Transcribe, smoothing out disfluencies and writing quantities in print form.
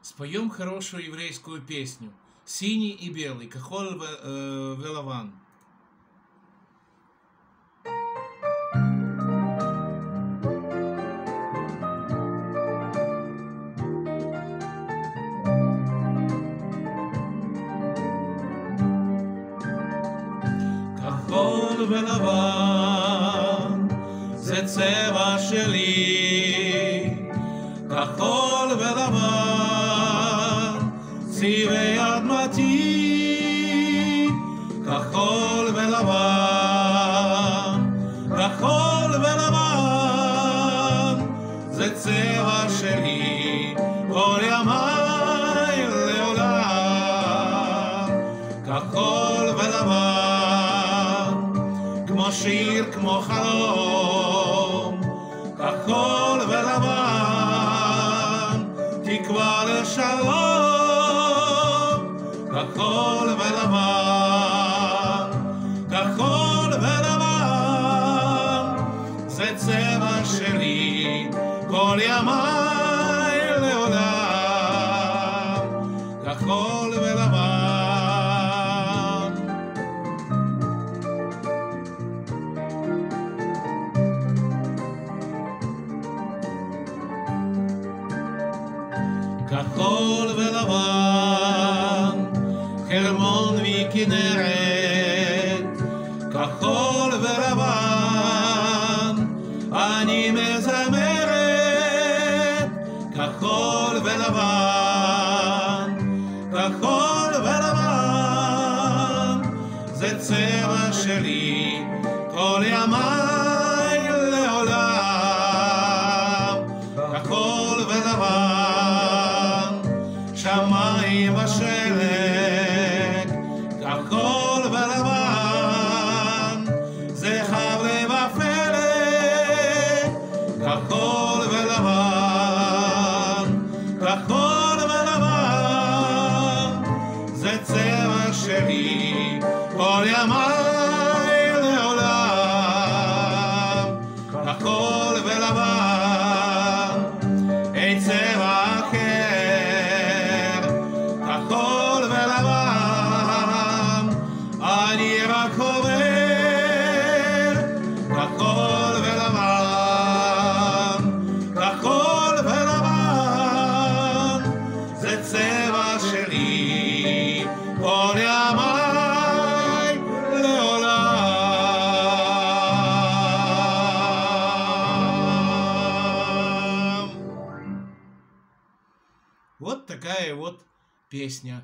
Споем хорошую еврейскую песню. Синий и белый, кахоль велаван. כחול ולבן זה צבע שלי, כחול ולבן צבעי אדמתי, כחול ולבן, כחול ולבן זה צבע שלי כל ימיי לעולם. כחול ולבן כמו שיר כמו חלום, כחול ולבן תקווה לשלום. כחול ולבן, כחול ולבן זה צבע שלי כל ימיי לעולם. כחול ולבן. כחול ולבן, חרמון וכנרת, כחול ולבן, אני מזמרת. כחול ולבן, כחול ולבן, זה צבע שלי כל ימיי לעולם. כחול ולבן, שמיים ושלג, כחול ולבן, זה חבלי ופלג. כחול ולבן, כחול ולבן, זה צבע שלי כל ימיי לעולם. כחול ולבן, אין צבע אחר. כחול ולבן, אני רק עובר. כחול ולבן, כחול ולבן, זה צבע שלי כל ימיי לעולם. Вот такая вот песня.